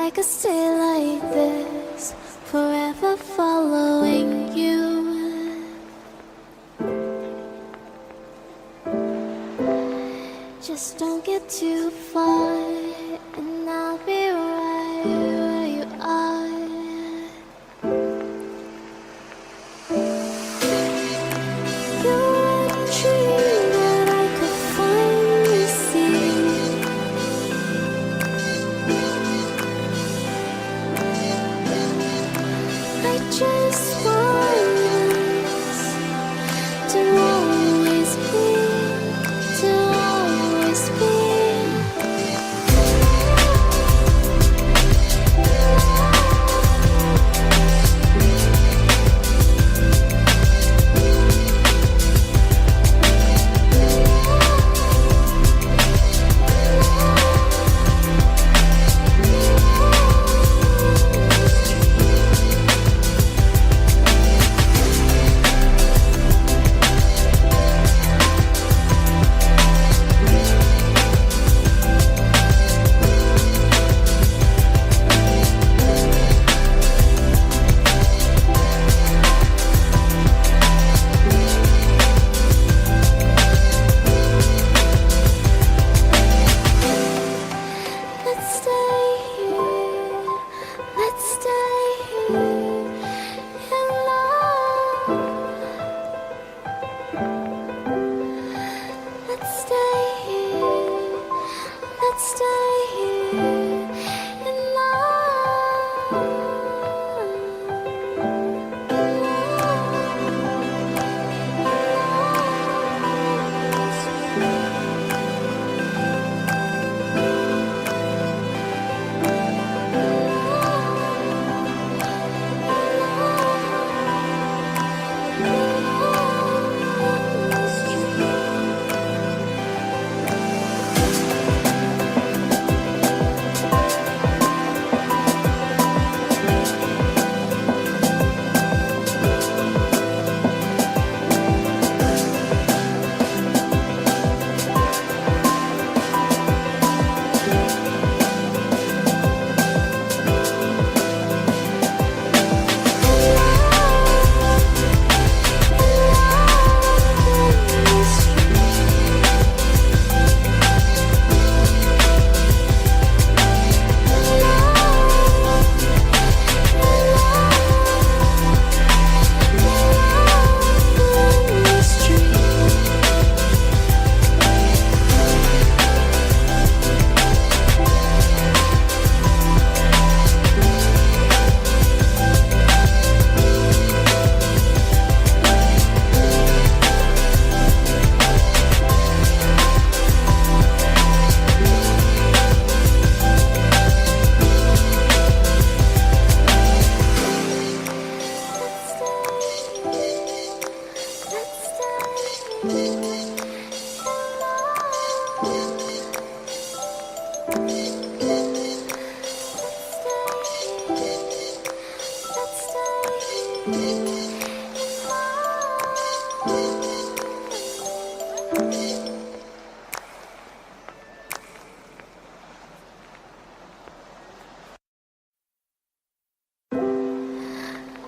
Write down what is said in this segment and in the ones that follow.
I could stay like this, forever following you. Just don't get too far, and I'll be right where you are. You're a dream that I could finally see. I just want us to always be, to always be. Let's stay here, let's stay here in love. Let's stay here, let's stay here in love.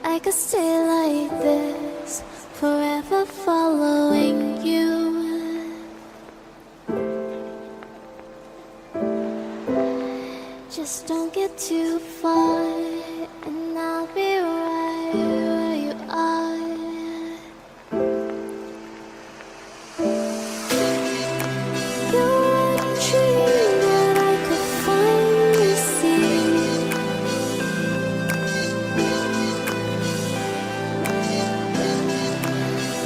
I could stay like this, forever following you. Just don't get too far, and I'll be right where you are. You're a dream that I could finally see.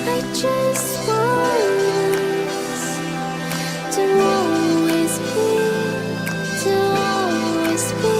I just want us to always be, to always be.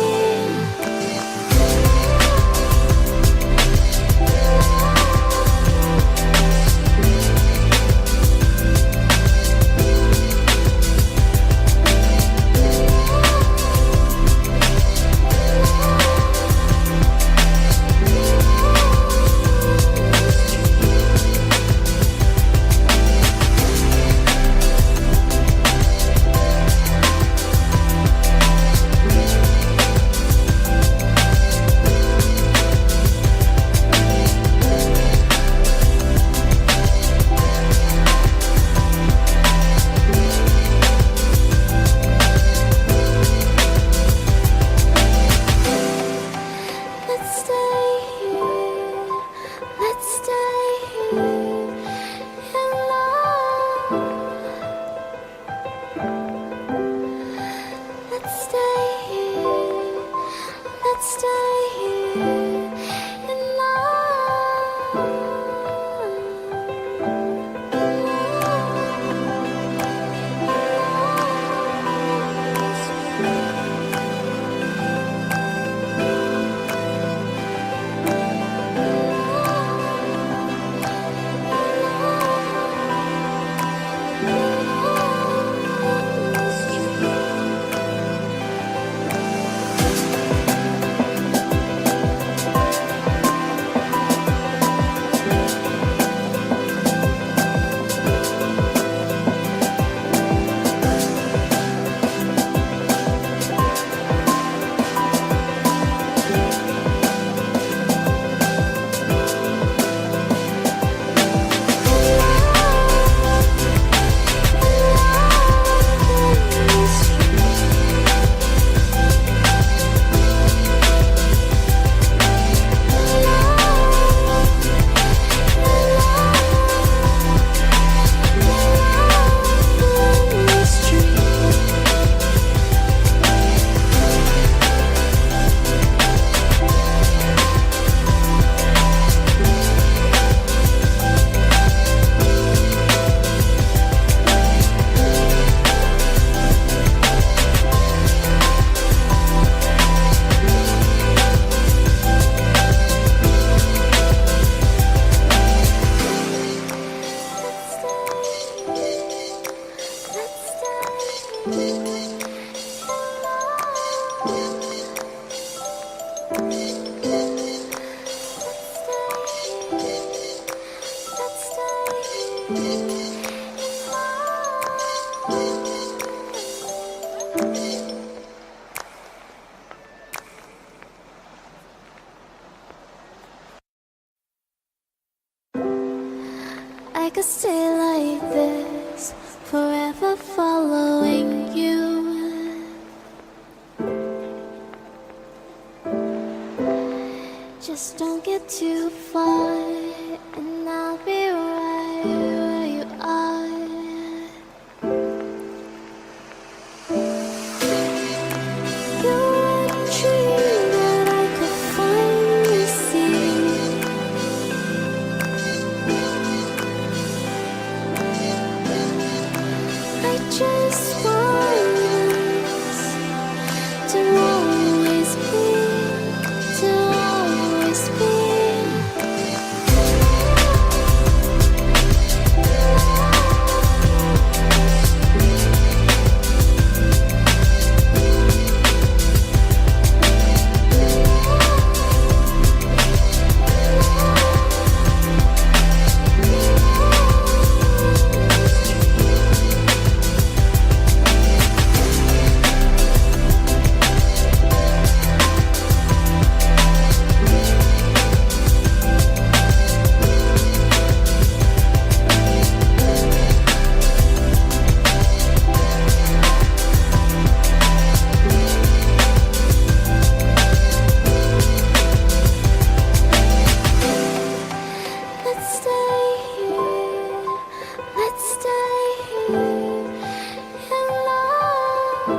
I could stay like this, forever following you. Just don't get too far, and I'll be right where you are. You're a dream that I could finally see. I just want us to always be, to always be. Let's stay here, let's stay here in love.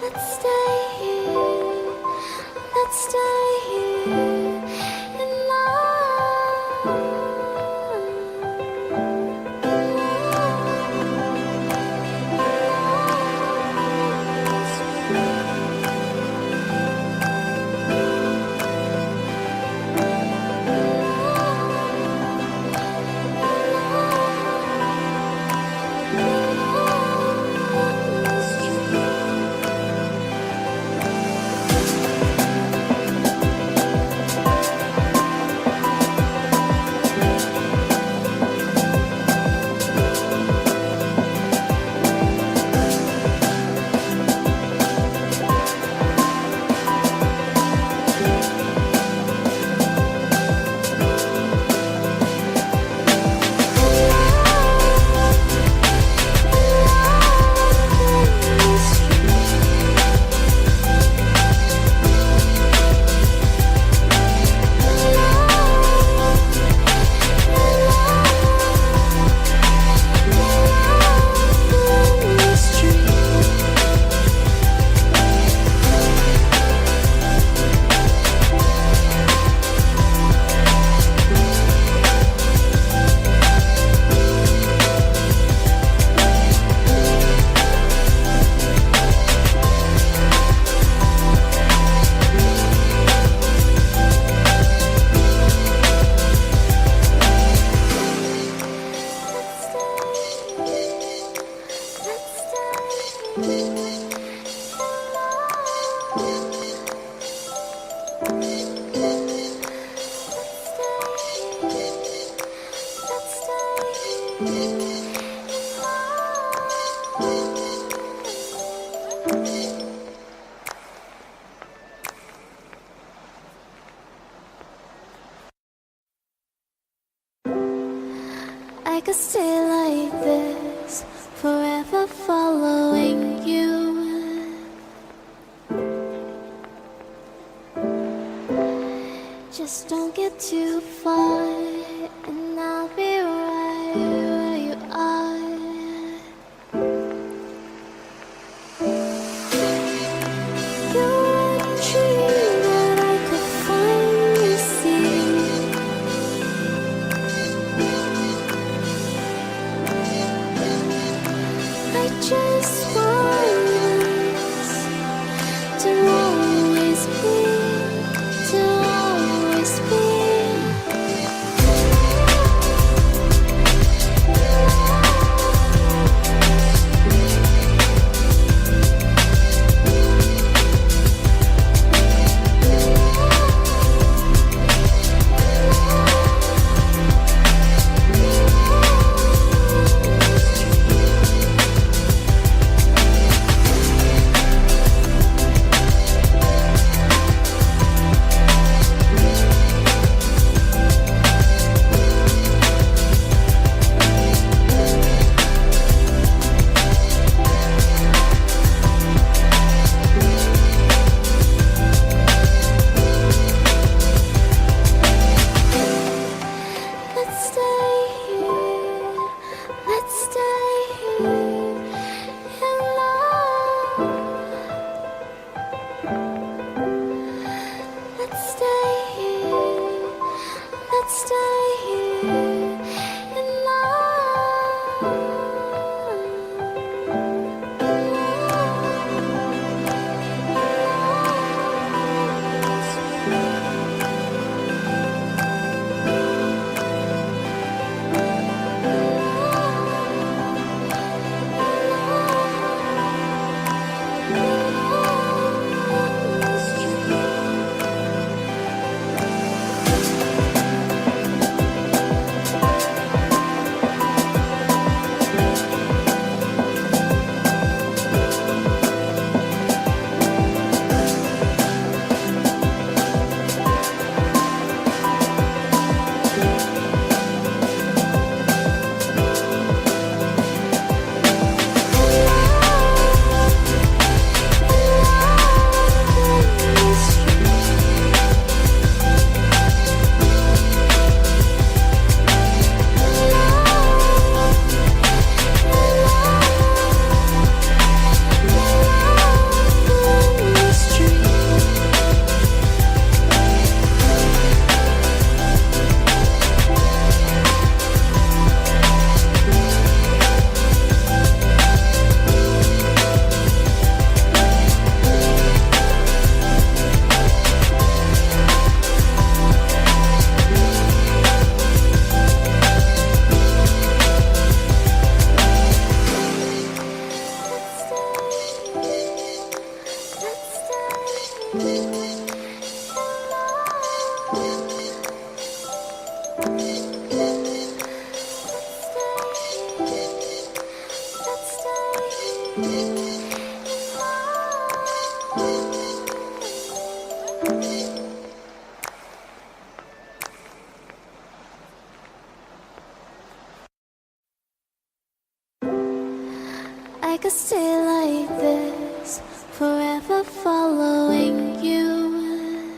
Let's stay here, let's stay here in I could stay like this, forever following you. Just don't get too far, and I'll be right where you are. You're a dream that I could finally see. I just want us to always be, to always be. I could stay like this, forever following you.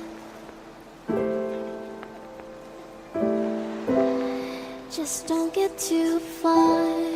Just don't get too far.